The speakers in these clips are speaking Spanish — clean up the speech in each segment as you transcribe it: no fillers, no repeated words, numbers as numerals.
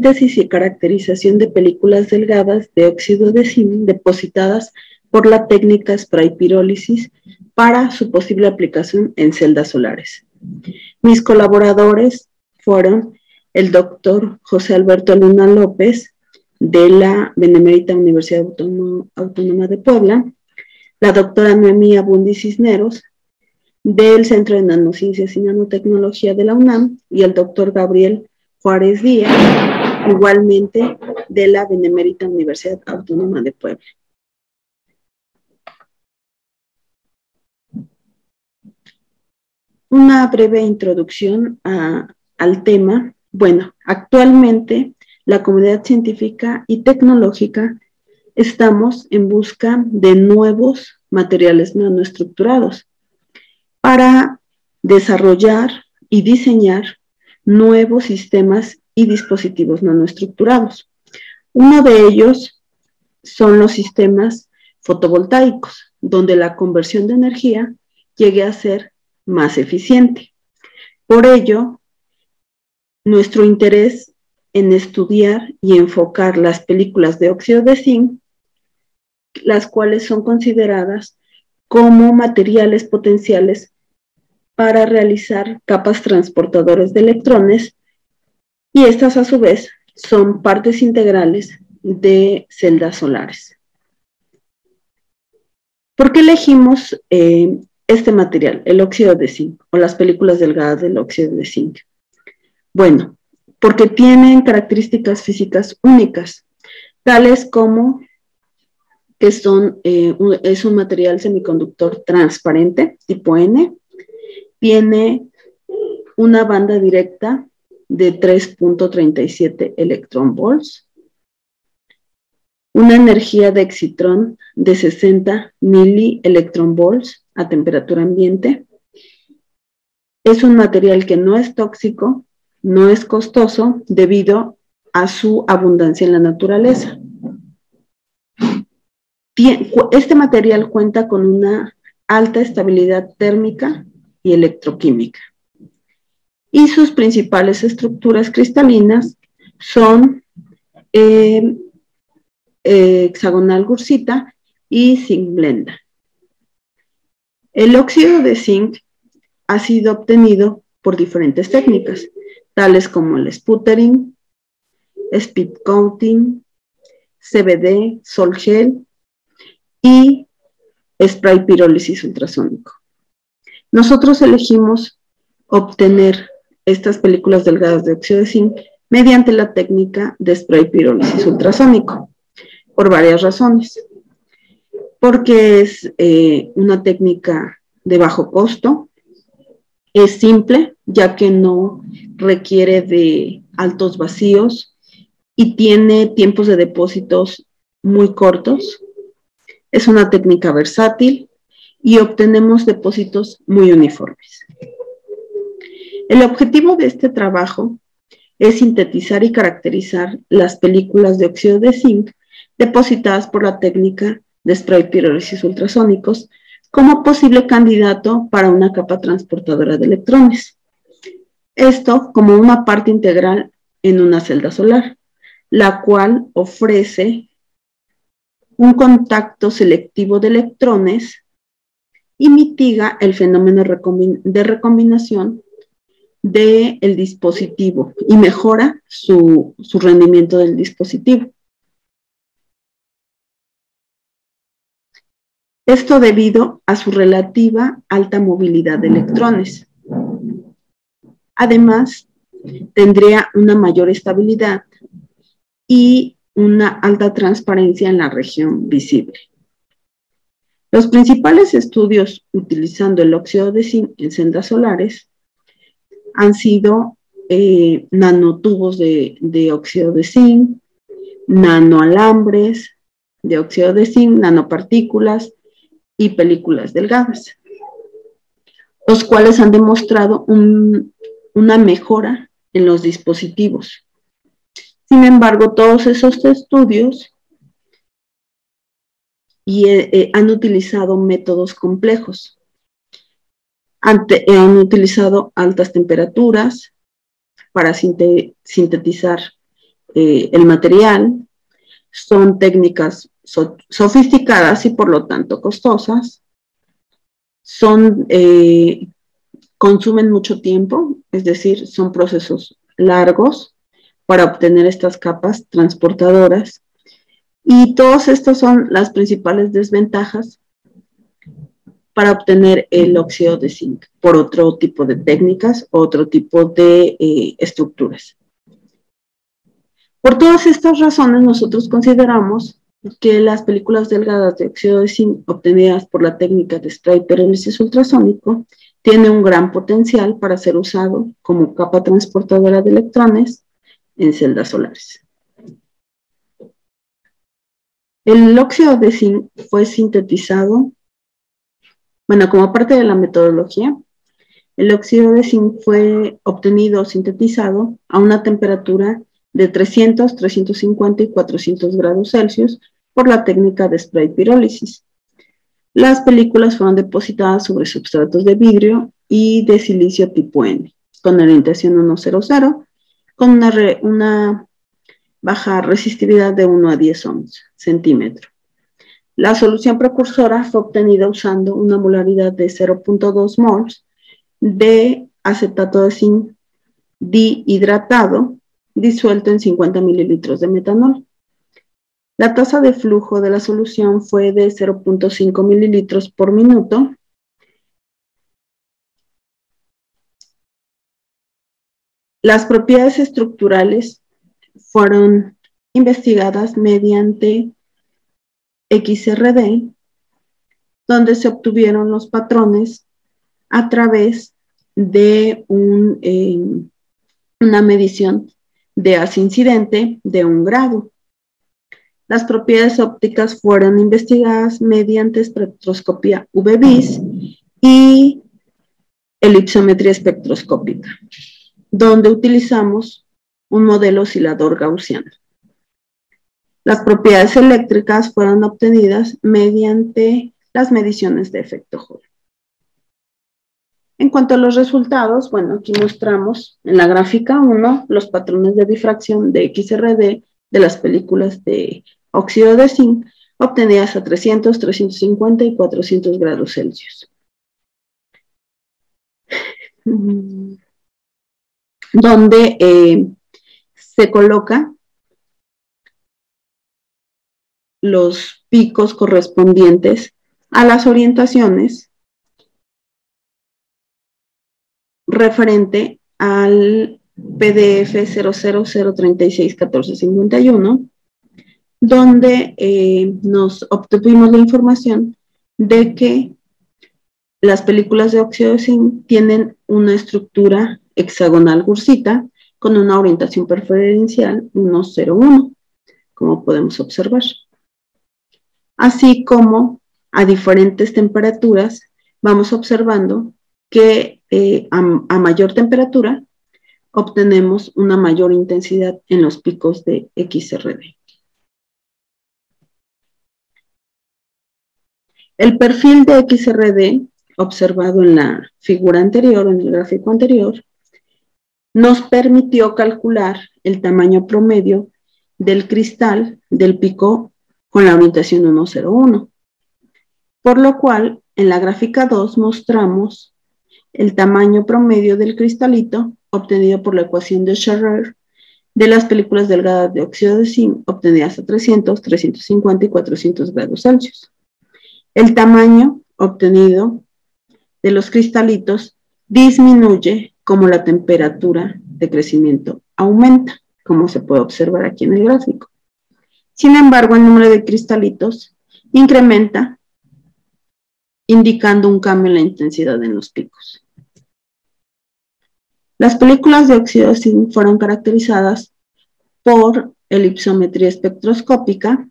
síntesis y caracterización de películas delgadas de óxido de zinc depositadas por la técnica spray pirólisis para su posible aplicación en celdas solares. Mis colaboradores fueron el doctor José Alberto Luna López, de la Benemérita Universidad Autónoma de Puebla, la doctora Noemí Abundi Cisneros, del Centro de Nanociencias y Nanotecnología de la UNAM, y el doctor Gabriel Juárez Díaz, igualmente de la Benemérita Universidad Autónoma de Puebla. Una breve introducción al tema. Bueno, actualmente la comunidad científica y tecnológica estamos en busca de nuevos materiales nanoestructurados para desarrollar y diseñar nuevos sistemas y dispositivos nanoestructurados. Uno de ellos son los sistemas fotovoltaicos, donde la conversión de energía llegue a ser más eficiente. Por ello, nuestro interés en estudiar y enfocar las películas de óxido de zinc, las cuales son consideradas como materiales potenciales para realizar capas transportadoras de electrones, y estas a su vez son partes integrales de celdas solares. ¿Por qué elegimos este material, el óxido de zinc, o las películas delgadas del óxido de zinc? Bueno, porque tienen características físicas únicas, tales como que es un material semiconductor transparente, tipo N, tiene una banda directa de 3.37 electronvolts, una energía de excitrón de 60 milielectronvolts a temperatura ambiente. Es un material que no es tóxico, no es costoso debido a su abundancia en la naturaleza. Este material cuenta con una alta estabilidad térmica y electroquímica, y sus principales estructuras cristalinas son hexagonal gursita y zinc blenda. El óxido de zinc ha sido obtenido por diferentes técnicas, tales como el sputtering, speed coating, CVD, sol gel y spray pirólisis ultrasónico. Nosotros elegimos obtener estas películas delgadas de óxido de zinc mediante la técnica de spray pirólisis ultrasónico, por varias razones. Porque es una técnica de bajo costo, es simple, ya que no requiere de altos vacíos y tiene tiempos de depósitos muy cortos. Es una técnica versátil y obtenemos depósitos muy uniformes. El objetivo de este trabajo es sintetizar y caracterizar las películas de óxido de zinc depositadas por la técnica de spray pirólisis ultrasónicos como posible candidato para una capa transportadora de electrones. Esto como una parte integral en una celda solar, la cual ofrece un contacto selectivo de electrones y mitiga el fenómeno de recombinación del dispositivo y mejora su rendimiento del dispositivo. Esto debido a su relativa alta movilidad de electrones. Además, tendría una mayor estabilidad y una alta transparencia en la región visible. Los principales estudios utilizando el óxido de zinc en celdas solares han sido nanotubos de óxido de zinc, nanoalambres de óxido de zinc, nanopartículas y películas delgadas, los cuales han demostrado una mejora en los dispositivos. Sin embargo, todos esos estudios han utilizado métodos complejos. Han utilizado altas temperaturas para sintetizar el material, son técnicas sofisticadas y por lo tanto costosas, consumen mucho tiempo, es decir, son procesos largos para obtener estas capas transportadoras. Y todas estas son las principales desventajas para obtener el óxido de zinc por otro tipo de técnicas, otro tipo de estructuras. Por todas estas razones, nosotros consideramos que las películas delgadas de óxido de zinc obtenidas por la técnica de spray pirólisis ultrasónico tienen un gran potencial para ser usado como capa transportadora de electrones en celdas solares. El óxido de zinc fue sintetizado, como parte de la metodología, el óxido de zinc fue obtenido o sintetizado a una temperatura de 300, 350 y 400 grados Celsius por la técnica de spray pirólisis. Las películas fueron depositadas sobre substratos de vidrio y de silicio tipo N, con orientación 100, con una baja resistividad de 1 a 10 ohms, centímetro. La solución precursora fue obtenida usando una molaridad de 0.2 mols de acetato de zinc dihidratado disuelto en 50 mililitros de metanol. La tasa de flujo de la solución fue de 0.5 mililitros por minuto. Las propiedades estructurales fueron investigadas mediante XRD, donde se obtuvieron los patrones a través de una medición de haz incidente de 1 grado. Las propiedades ópticas fueron investigadas mediante espectroscopía UV-Vis y elipsometría espectroscópica, donde utilizamos un modelo oscilador gaussiano. Las propiedades eléctricas fueron obtenidas mediante las mediciones de efecto Hall. En cuanto a los resultados, aquí mostramos en la gráfica 1 los patrones de difracción de XRD de las películas de óxido de zinc obtenidas a 300, 350 y 400 grados Celsius. Donde se coloca los picos correspondientes a las orientaciones referente al PDF 000361451, donde nos obtuvimos la información de que las películas de óxido de zinc tienen una estructura hexagonal gursita con una orientación preferencial 1,01, como podemos observar. Así como a diferentes temperaturas vamos observando que a mayor temperatura obtenemos una mayor intensidad en los picos de XRD. El perfil de XRD observado en la figura anterior, en el gráfico anterior, nos permitió calcular el tamaño promedio del cristal del pico con la orientación 1,01, por lo cual en la gráfica 2 mostramos el tamaño promedio del cristalito obtenido por la ecuación de Scherrer de las películas delgadas de óxido de zinc obtenidas a 300, 350 y 400 grados Celsius. El tamaño obtenido de los cristalitos disminuye como la temperatura de crecimiento aumenta, como se puede observar aquí en el gráfico. Sin embargo, el número de cristalitos incrementa, indicando un cambio en la intensidad en los picos. Las películas de óxido de zinc fueron caracterizadas por elipsometría espectroscópica,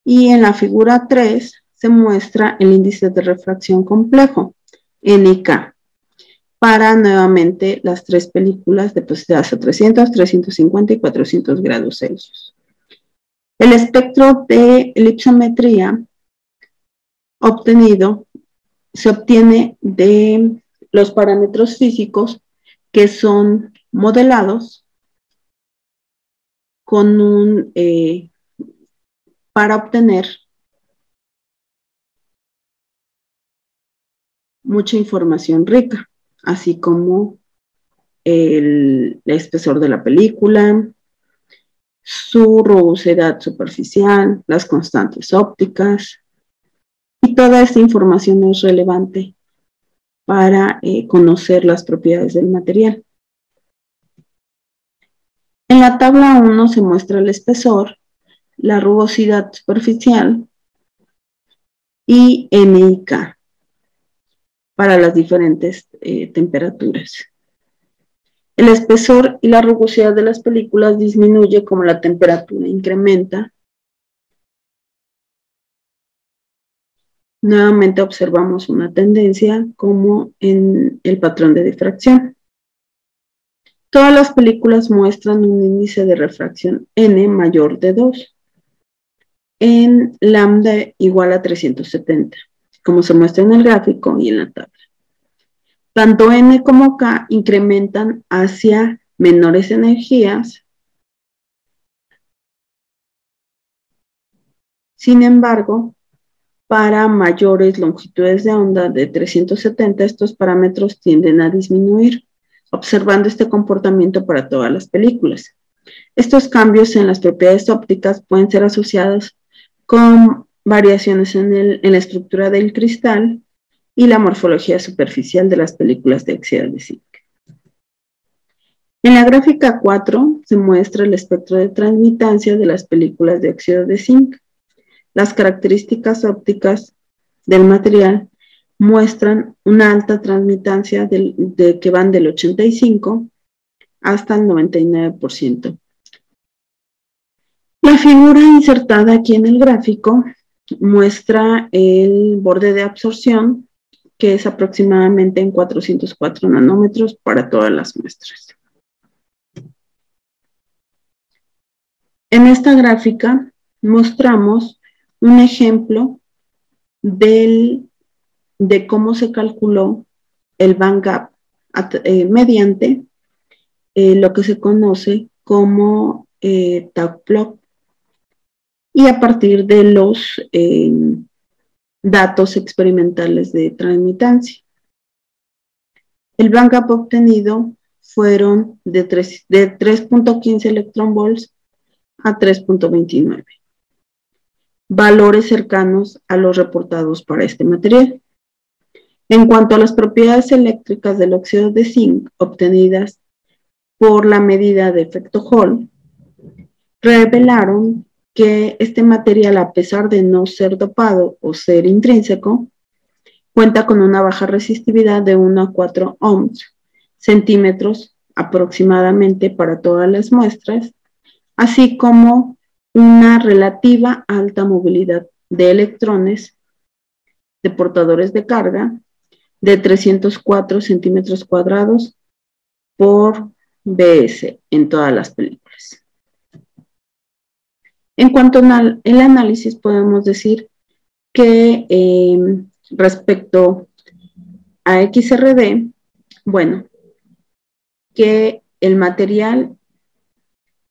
y en la figura 3 se muestra el índice de refracción complejo, NK, para nuevamente las tres películas depositadas a 300, 350 y 400 grados Celsius. El espectro de elipsometría obtenido se obtiene de los parámetros físicos que son modelados con para obtener mucha información rica, así como el espesor de la película, su rugosidad superficial, las constantes ópticas, y toda esta información es relevante para conocer las propiedades del material. En la tabla 1 se muestra el espesor, la rugosidad superficial y N y K para las diferentes temperaturas. El espesor y la rugosidad de las películas disminuye como la temperatura incrementa. Nuevamente observamos una tendencia como en el patrón de difracción. Todas las películas muestran un índice de refracción N mayor de 2 en lambda igual a 370, como se muestra en el gráfico y en la tabla. Tanto N como K incrementan hacia menores energías. Sin embargo, para mayores longitudes de onda de 370, estos parámetros tienden a disminuir, observando este comportamiento para todas las películas. Estos cambios en las propiedades ópticas pueden ser asociados con variaciones en la estructura del cristal y la morfología superficial de las películas de óxido de zinc. En la gráfica 4 se muestra el espectro de transmitancia de las películas de óxido de zinc. Las características ópticas del material muestran una alta transmitancia que van del 85 hasta el 99%. La figura insertada aquí en el gráfico muestra el borde de absorción, que es aproximadamente en 404 nanómetros para todas las muestras. En esta gráfica mostramos un ejemplo de cómo se calculó el bandgap mediante lo que se conoce como tau plot, y a partir de los datos experimentales de transmitancia. El bandgap obtenido fueron de 3.15 electronvolts a 3.29, valores cercanos a los reportados para este material. En cuanto a las propiedades eléctricas del óxido de zinc obtenidas por la medida de efecto Hall, revelaron que este material, a pesar de no ser dopado o ser intrínseco, cuenta con una baja resistividad de 1 a 4 ohms, centímetros aproximadamente para todas las muestras, así como una relativa alta movilidad de electrones de portadores de carga de 304 centímetros cuadrados por BS en todas las películas. En cuanto al análisis, podemos decir que respecto a XRD, bueno, que el material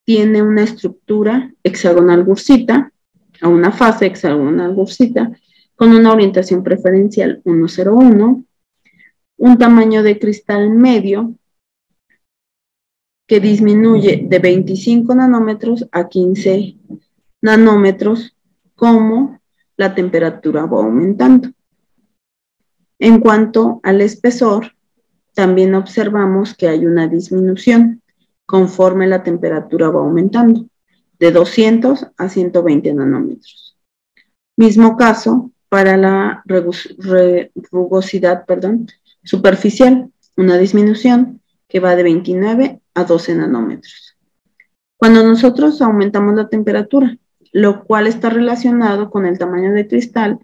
tiene una estructura hexagonal Gursita, a una fase hexagonal Gursita, con una orientación preferencial 101, un tamaño de cristal medio que disminuye de 25 nanómetros a 15 nanómetros como la temperatura va aumentando. En cuanto al espesor, también observamos que hay una disminución conforme la temperatura va aumentando, de 200 a 120 nanómetros. Mismo caso para la rugosidad superficial, una disminución que va de 29 a 12 nanómetros. Cuando nosotros aumentamos la temperatura, lo cual está relacionado con el tamaño de cristal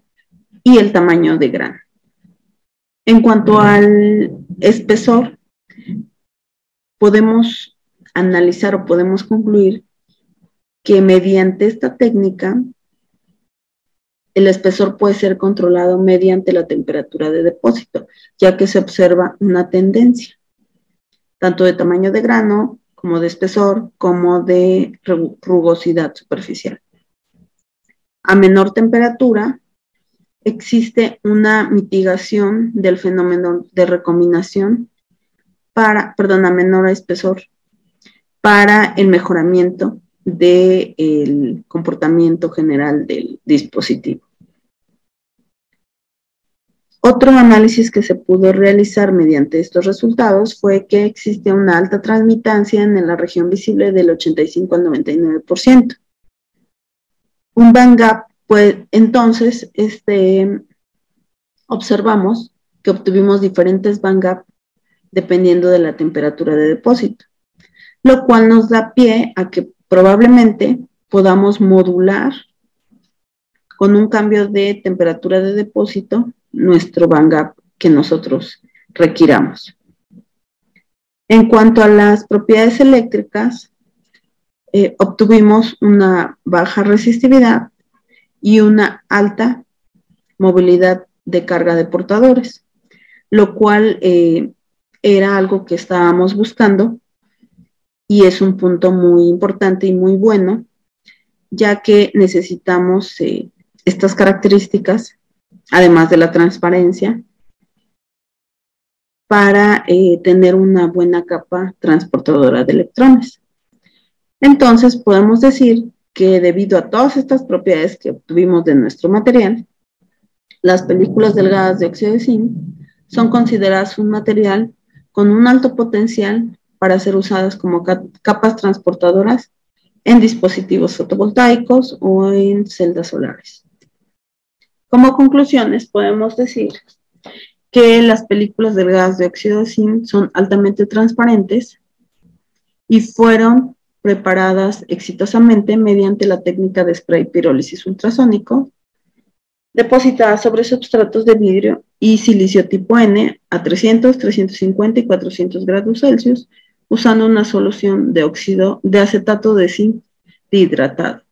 y el tamaño de grano. En cuanto al espesor, podemos analizar o podemos concluir que mediante esta técnica, el espesor puede ser controlado mediante la temperatura de depósito, ya que se observa una tendencia. tanto de tamaño de grano, como de espesor, como de rugosidad superficial. A menor temperatura, existe una mitigación del fenómeno de recombinación a menor espesor, para el mejoramiento del comportamiento general del dispositivo. Otro análisis que se pudo realizar mediante estos resultados fue que existe una alta transmitancia en la región visible del 85 al 99%. Un bandgap, pues entonces observamos que obtuvimos diferentes bandgap dependiendo de la temperatura de depósito, lo cual nos da pie a que probablemente podamos modular con un cambio de temperatura de depósito nuestro bandgap que nosotros requiramos. En cuanto a las propiedades eléctricas, obtuvimos una baja resistividad y una alta movilidad de carga de portadores, lo cual era algo que estábamos buscando y es un punto muy importante y muy bueno, ya que necesitamos estas características, además de la transparencia, para tener una buena capa transportadora de electrones. Entonces, podemos decir que debido a todas estas propiedades que obtuvimos de nuestro material, las películas delgadas de óxido de zinc son consideradas un material con un alto potencial para ser usadas como capas transportadoras en dispositivos fotovoltaicos o en celdas solares. Como conclusiones, podemos decir que las películas delgadas de óxido de zinc son altamente transparentes y fueron preparadas exitosamente mediante la técnica de spray pirólisis ultrasónico, depositadas sobre substratos de vidrio y silicio tipo N a 300, 350 y 400 grados Celsius, usando una solución de óxido de acetato de zinc dihidratado.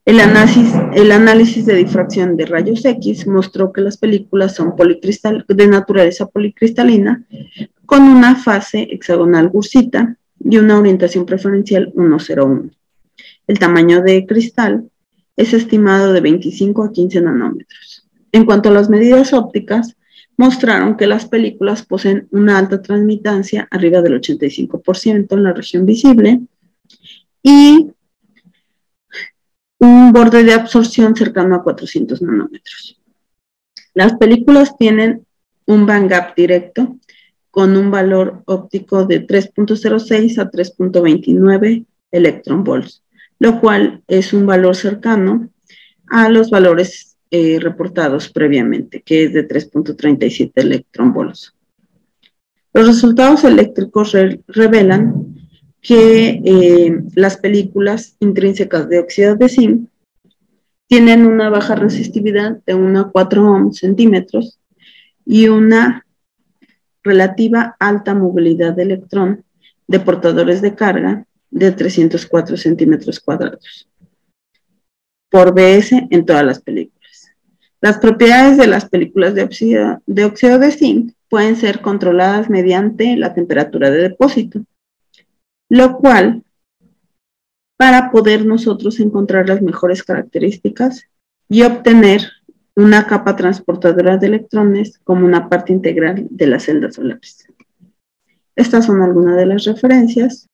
El análisis de difracción de rayos X mostró que las películas son de naturaleza policristalina, con una fase hexagonal gursita y una orientación preferencial 1,01. El tamaño de cristal es estimado de 25 a 15 nanómetros. En cuanto a las medidas ópticas, mostraron que las películas poseen una alta transmitancia, arriba del 85% en la región visible, y un borde de absorción cercano a 400 nanómetros. Las películas tienen un bandgap directo con un valor óptico de 3.06 a 3.29 electronvolts, lo cual es un valor cercano a los valores reportados previamente, que es de 3.37 electronvolts. Los resultados eléctricos revelan que las películas intrínsecas de óxido de zinc tienen una baja resistividad de 1 a 4 centímetros y una relativa alta movilidad de electrón de portadores de carga de 304 centímetros cuadrados por BS en todas las películas. Las propiedades de las películas de óxido de zinc pueden ser controladas mediante la temperatura de depósito, lo cual, para poder nosotros encontrar las mejores características y obtener una capa transportadora de electrones como una parte integral de las celdas solares. Estas son algunas de las referencias